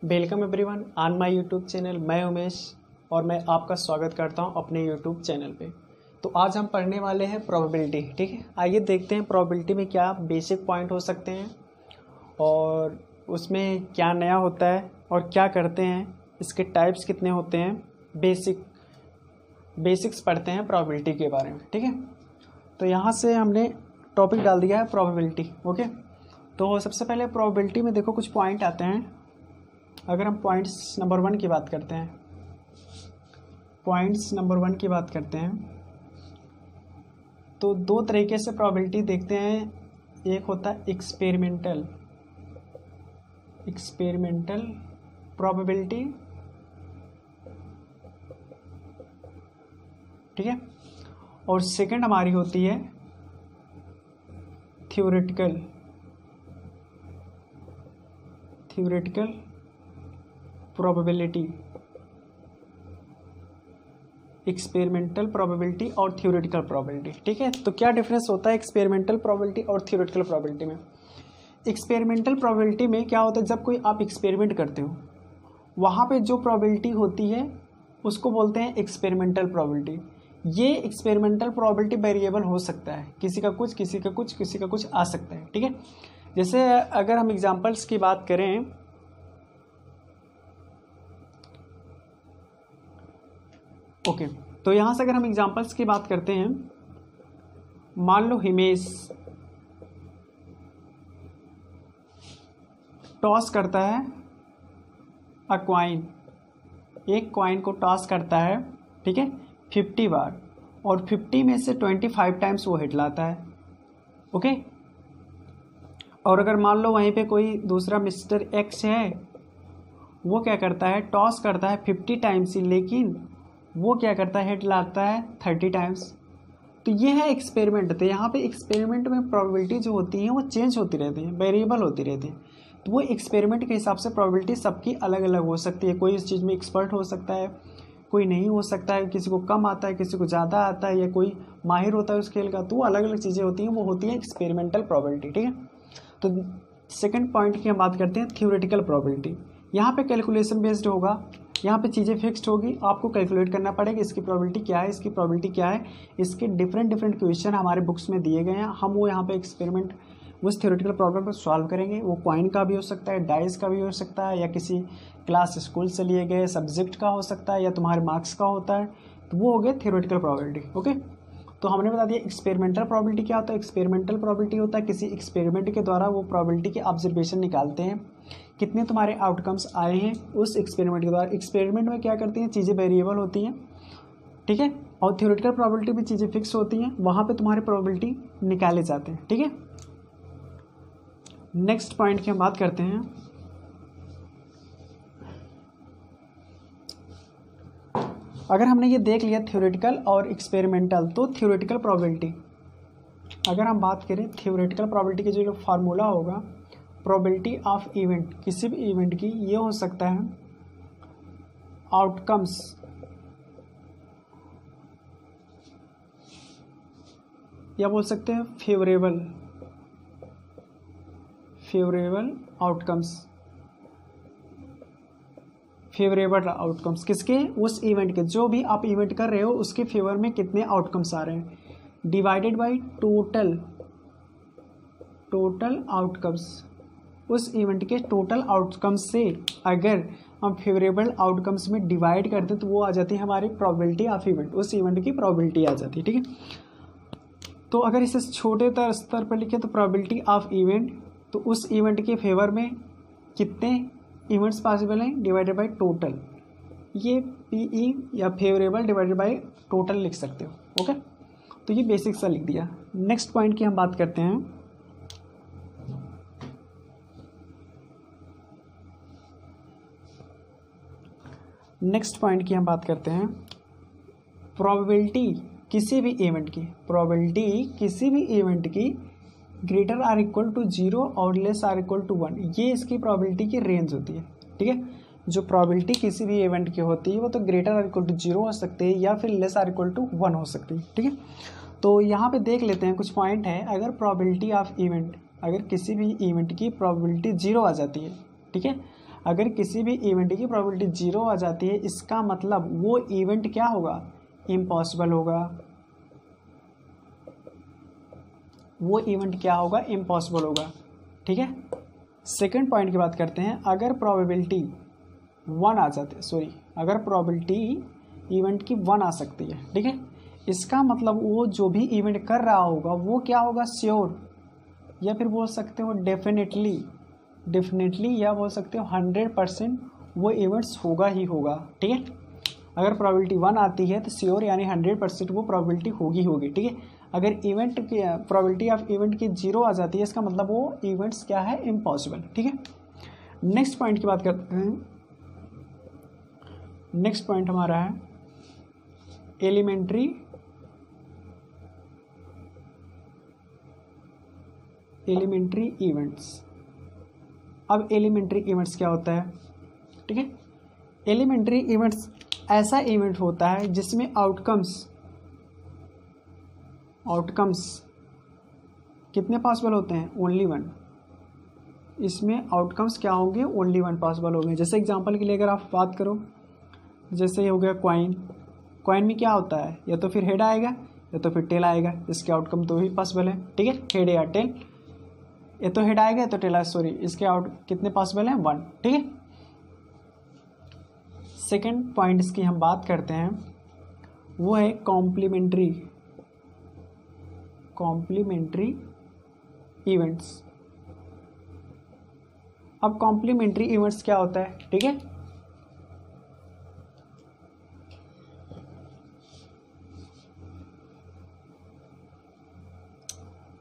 Welcome everyone on my YouTube channel. मैं उमेश और मैं आपका स्वागत करता हूं अपने यूट्यूब चैनल पे। तो आज हम पढ़ने वाले हैं प्रोबेबिलिटी। ठीक है, आइए देखते हैं प्रोबेबिलिटी में क्या बेसिक पॉइंट हो सकते हैं और उसमें क्या नया होता है और क्या करते हैं, इसके टाइप्स कितने होते हैं। बेसिक्स पढ़ते हैं प्रोबेबिलिटी के बारे में। ठीक है, तो यहाँ से हमने टॉपिक डाल दिया है प्रोबेबिलिटी। ओके, तो सबसे पहले प्रोबेबिलिटी में देखो कुछ पॉइंट आते हैं। अगर हम पॉइंट्स नंबर 1 की बात करते हैं, तो दो तरीके से प्रोबेबिलिटी देखते हैं। एक होता है एक्सपेरिमेंटल प्रोबेबिलिटी, ठीक है, और सेकंड हमारी होती है थ्योरेटिकल प्रोबेबिलिटी। एक्सपेरिमेंटल प्रोबेबिलिटी और थ्योरेटिकल प्रोबेबिलिटी। ठीक है, तो क्या डिफरेंस होता है एक्सपेरिमेंटल प्रोबेबिलिटी और थ्योरेटिकल प्रोबेबिलिटी में। एक्सपेरिमेंटल प्रोबेबिलिटी में क्या होता है, जब कोई आप एक्सपेरिमेंट करते हो वहाँ पे जो प्रोबेबिलिटी होती है उसको बोलते हैं एक्सपेरिमेंटल प्रोबेबिलिटी। ये एक्सपेरिमेंटल प्रोबेबिलिटी वेरिएबल हो सकता है, किसी का कुछ किसी का कुछ किसी का कुछ आ सकता है। ठीक है, जैसे अगर हम एग्जांपल्स की बात करें, ओके, तो यहाँ से अगर हम एग्जांपल्स की बात करते हैं, मान लो हिमेश टॉस करता है अ कॉइन, एक कॉइन को टॉस करता है, ठीक है, 50 बार, और 50 में से 25 टाइम्स वो हिट लाता है। ओके, और अगर मान लो वहीं पे कोई दूसरा मिस्टर एक्स है, वो क्या करता है, टॉस करता है 50 टाइम्स ही, लेकिन वो क्या करता है, हिट लाता है 30 टाइम्स। तो ये है एक्सपेरिमेंट। तो यहाँ पे एक्सपेरिमेंट में प्रोबेबिलिटी जो होती है वो चेंज होती रहती है, वेरिएबल होती रहती है। तो वो एक्सपेरिमेंट के हिसाब से प्रोबेबिलिटी सबकी अलग अलग हो सकती है। कोई इस चीज़ में एक्सपर्ट हो सकता है, कोई नहीं हो सकता है, किसी को कम आता है, किसी को ज़्यादा आता है, या कोई माहिर होता है उस खेल का। तो वो अलग अलग चीज़ें होती हैं, वो होती है एक्सपेरिमेंटल प्रोबेबिलिटी। ठीक है, तो सेकेंड पॉइंट की हम बात करते हैं थ्योरेटिकल प्रोबेबिलिटी। यहाँ पे कैलकुलेशन बेस्ड होगा, यहाँ पे चीज़ें फिक्स्ड होगी, आपको कैलकुलेट करना पड़ेगा इसकी प्रोबेबिलिटी क्या है, इसकी प्रोबेबिलिटी क्या है। इसके डिफरेंट क्वेश्चन हमारे बुक्स में दिए गए हैं, हम वो यहाँ पे एक्सपेरिमेंट उस थ्योरेटिकल प्रॉब्लम को सॉल्व करेंगे। वो कॉइन का भी हो सकता है, डाइस का भी हो सकता है, या किसी क्लास स्कूल से लिए गए सब्जेक्ट का हो सकता है, या तुम्हारे मार्क्स का होता है। तो वो हो गया थ्योरेटिकल प्रोबेबिलिटी। ओके, तो हमने बता दिया एक्सपेरिमेंटल प्रोबेबिलिटी क्या होता है। एक्सपेरिमेंटल प्रोबेबिलिटी होता है किसी एक्सपेरिमेंट के द्वारा वो प्रोबेबिलिटी के ऑब्जर्वेशन निकालते हैं, कितने तुम्हारे आउटकम्स आए हैं उस एक्सपेरिमेंट के द्वारा। एक्सपेरिमेंट में क्या करती हैं, चीज़ें वेरिएबल होती हैं, ठीक है, और थ्योरेटिकल प्रोबेबिलिटी में चीज़ें फिक्स होती हैं, वहाँ पे तुम्हारे प्रोबेबिलिटी निकाले जाते हैं। ठीक है, नेक्स्ट पॉइंट की हम बात करते हैं। अगर हमने ये देख लिया थ्योरेटिकल और एक्सपेरिमेंटल, तो थ्योरेटिकल प्रोबेबिलिटी अगर हम बात करें, थ्योरेटिकल प्रोबेबिलिटी के जो फार्मूला होगा, प्रोबेबिलिटी ऑफ इवेंट, किसी भी इवेंट की, ये हो सकता है आउटकम्स या बोल सकते हैं फेवरेबल आउटकम्स किसके, उस इवेंट के, जो भी आप इवेंट कर रहे हो उसके फेवर में कितने आउटकम्स आ रहे हैं, डिवाइडेड बाय टोटल आउटकम्स। उस इवेंट के टोटल आउटकम्स से अगर हम फेवरेबल आउटकम्स में डिवाइड करते हैं तो वो आ जाती है हमारी प्रोबेबिलिटी ऑफ इवेंट, उस इवेंट की प्रोबेबिलिटी आ जाती है। ठीक है, तो अगर इसे छोटे स्तर पर लिखें तो प्रोबेबिलिटी ऑफ इवेंट, तो उस इवेंट के फेवर में कितने इवेंट्स पॉसिबल हैं डिवाइडेड बाय टोटल, ये पीई या फेवरेबल डिवाइडेड बाय टोटल लिख सकते हो। ओके, तो ये बेसिक सा लिख दिया। नेक्स्ट पॉइंट की हम बात करते हैं। नेक्स्ट पॉइंट की हम बात करते हैं प्रोबेबिलिटी किसी भी इवेंट की, प्रोबेबिलिटी किसी भी इवेंट की ग्रेटर आर इक्वल टू 0 और लेस आर इक्वल टू 1, ये इसकी प्रोबेबिलिटी की रेंज होती है। ठीक है, जो प्रोबेबिलिटी किसी भी इवेंट की होती है वो तो ग्रेटर आर इक्वल टू 0 हो सकती है या फिर लेस आर इक्वल टू 1 हो सकती है। ठीक है, तो यहाँ पे देख लेते हैं कुछ पॉइंट है। अगर प्रोबेबिलिटी ऑफ इवेंट, अगर किसी भी इवेंट की प्रोबेबिलिटी 0 आ जाती है, ठीक है, अगर किसी भी इवेंट की प्रोबेबिलिटी 0 आ जाती है, इसका मतलब वो इवेंट क्या होगा, इम्पॉसिबल होगा। वो इवेंट क्या होगा, इम्पॉसिबल होगा। ठीक है, सेकंड पॉइंट की बात करते हैं। अगर प्रोबेबिलिटी 1 आ जाती है, सॉरी, अगर प्रोबेबिलिटी इवेंट की 1 आ सकती है, ठीक है, इसका मतलब वो जो भी इवेंट कर रहा होगा वो क्या होगा, श्योर, या फिर बोल सकते हो डेफिनेटली, या बोल सकते हो 100% वो इवेंट्स होगा ही होगा। ठीक है, अगर प्रोबेबिलिटी 1 आती है तो श्योर यानी 100% वो प्रोबेबिलिटी होगी। ठीक है, अगर इवेंट की प्रोबेबिलिटी ऑफ इवेंट की 0 आ जाती है, इसका मतलब वो इवेंट्स क्या है, इम्पॉसिबल। ठीक है, नेक्स्ट पॉइंट की बात करते हैं। नेक्स्ट पॉइंट हमारा है एलिमेंट्री इवेंट्स। अब एलिमेंट्री इवेंट्स क्या होता है, ठीक है, एलिमेंट्री इवेंट्स ऐसा इवेंट होता है जिसमें आउटकम्स कितने पॉसिबल होते हैं, ओनली 1। इसमें आउटकम्स क्या होंगे, ओनली 1 पॉसिबल होंगे। जैसे एग्जांपल के लिए अगर आप बात करो, जैसे ये हो गया कॉइन में क्या होता है, या तो फिर हेड आएगा या तो फिर टेल आएगा, इसके आउटकम तो भी पॉसिबल है। ठीक है, हेड या टेल, ये तो हेड आएगा या तो टेल आएगा, सॉरी, इसके आउट कितने पॉसिबल हैं, 1। ठीक है, सेकेंड पॉइंट इसकी हम बात करते हैं, वो है कॉम्प्लीमेंट्री इवेंट्स। अब कॉम्प्लीमेंट्री इवेंट्स क्या होता है, ठीक है,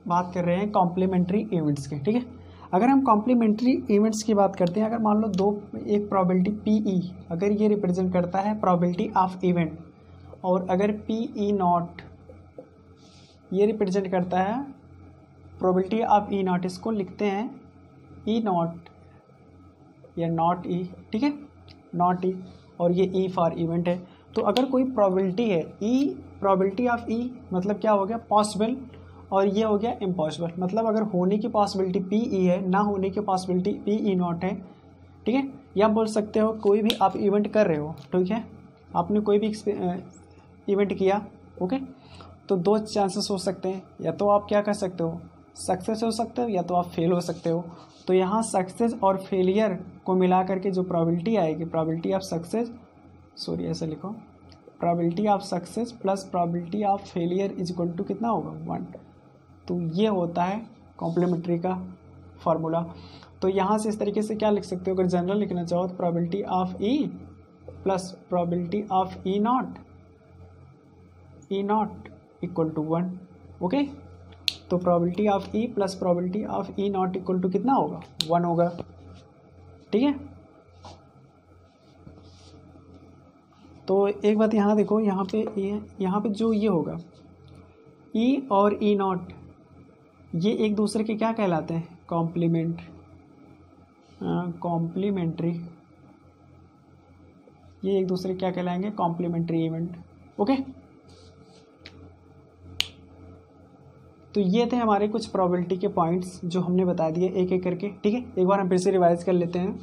बात कर रहे हैं कॉम्प्लीमेंट्री इवेंट्स के। ठीक है, अगर हम कॉम्प्लीमेंट्री इवेंट्स की बात करते हैं, अगर मान लो एक प्रोबेबिलिटी पीई, अगर ये रिप्रेजेंट करता है प्रोबेबिलिटी ऑफ इवेंट, और अगर पीई नॉट ये रिप्रेजेंट करता है प्रोबेबिलिटी ऑफ ई नॉट, इसको लिखते हैं ई नॉट या नॉट ई। ठीक है, नॉट ई, और ये ई फॉर इवेंट है। तो अगर कोई प्रोबेबिलिटी है ई, प्रोबेबिलिटी ऑफ ई मतलब क्या हो गया, पॉसिबल, और ये हो गया इम्पॉसिबल। मतलब अगर होने की पॉसिबिलिटी पी ई है, ना होने की पॉसिबिलिटी पी ई नॉट है। ठीक है, या बोल सकते हो कोई भी आप इवेंट कर रहे हो, ठीक है, आपने कोई भी इवेंट किया, ओके, तो 2 चांसेस हो सकते हैं, या तो आप क्या कर सकते हो, सक्सेस हो सकते हो, या तो आप फेल हो सकते हो। तो यहाँ सक्सेस और फेलियर को मिला करके जो प्रोबेबिलिटी आएगी, प्रोबेबिलिटी ऑफ सक्सेस, सॉरी ऐसा लिखो, probability of success plus probability of failure is equal to कितना होगा, 1। तो ये होता है कॉम्प्लीमेंट्री का फार्मूला। तो यहाँ से इस तरीके से क्या लिख सकते हो, अगर जनरल लिखना चाहो तो probability of E plus probability of E not equal to 1। Okay, तो probability of E plus probability of E not equal to कितना होगा, 1 होगा। ठीक है, तो एक बात यहाँ देखो, यहाँ पे जो ये होगा ई और ई नॉट, ये एक दूसरे के क्या कहलाते हैं, कॉम्प्लीमेंट्री, ये एक दूसरे क्या कहलाएंगे, कॉम्प्लीमेंट्री इवेंट। ओके, तो ये थे हमारे कुछ प्रोबेबिलिटी के पॉइंट्स जो हमने बता दिए एक एक करके। ठीक है, एक बार हम फिर से रिवाइज कर लेते हैं,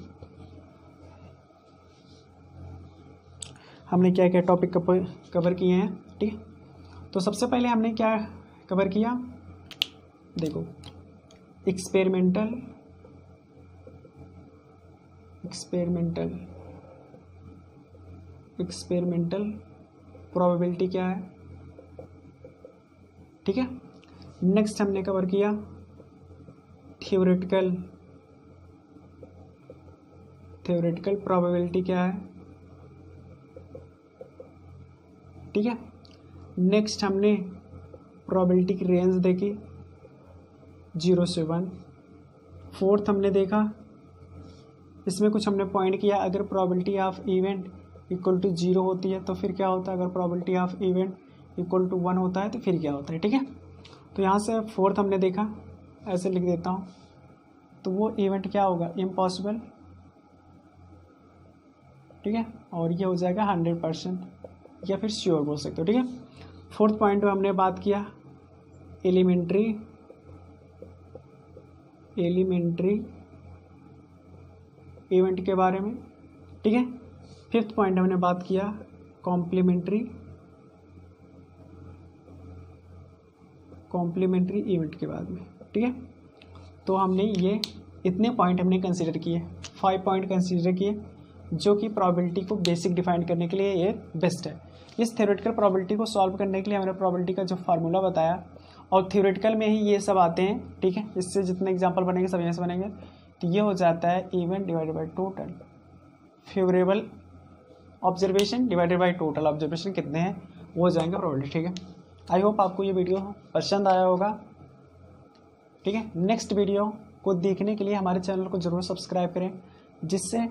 हमने क्या क्या टॉपिक कवर किए हैं। ठीक है, तो सबसे पहले हमने क्या कवर किया, देखो, एक्सपेरिमेंटल प्रोबेबिलिटी क्या है। ठीक है, नेक्स्ट हमने कवर किया थ्योरेटिकल प्रोबेबिलिटी क्या है। ठीक है। नेक्स्ट हमने प्रोबेबिलिटी की रेंज देखी 0 से 1। फोर्थ हमने देखा, इसमें कुछ हमने पॉइंट किया, अगर probability of event equal to 0 होती है तो फिर क्या होता है, अगर probability of event equal to 1 होता है तो फिर क्या होता है, ठीक है। तो यहाँ से फोर्थ हमने देखा, ऐसे लिख देता हूँ, तो वो इवेंट क्या होगा, इम्पॉसिबल, ठीक है, और ये हो जाएगा 100% या फिर श्योर बोल सकते हो, ठीक है। फोर्थ पॉइंट में हमने बात किया एलिमेंट्री इवेंट के बारे में, ठीक है। फिफ्थ पॉइंट हमने बात किया कॉम्प्लीमेंट्री इवेंट के बाद में, ठीक है। तो हमने ये इतने पॉइंट हमने कंसीडर किए, 5 पॉइंट कंसीडर किए, जो कि प्रोबेबिलिटी को बेसिक डिफाइन करने के लिए ये बेस्ट है। इस थ्योरेटिकल प्रोबेबिलिटी को सॉल्व करने के लिए हमने प्रोबेबिलिटी का जो फार्मूला बताया, और थ्योरेटिकल में ही ये सब आते हैं, ठीक है। इससे जितने एग्जांपल बनेंगे सब यहाँ से बनेंगे, तो ये हो जाता है event divided by total favourable observation divided by total observation कितने हैं वो हो जाएंगे प्रोबेबिलिटी, ठीक है। आई होप आपको ये वीडियो पसंद आया होगा, ठीक है। नेक्स्ट वीडियो को देखने के लिए हमारे चैनल को जरूर सब्सक्राइब करें, जिससे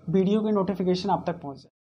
वीडियो की नोटिफिकेशन आप तक पहुंचे।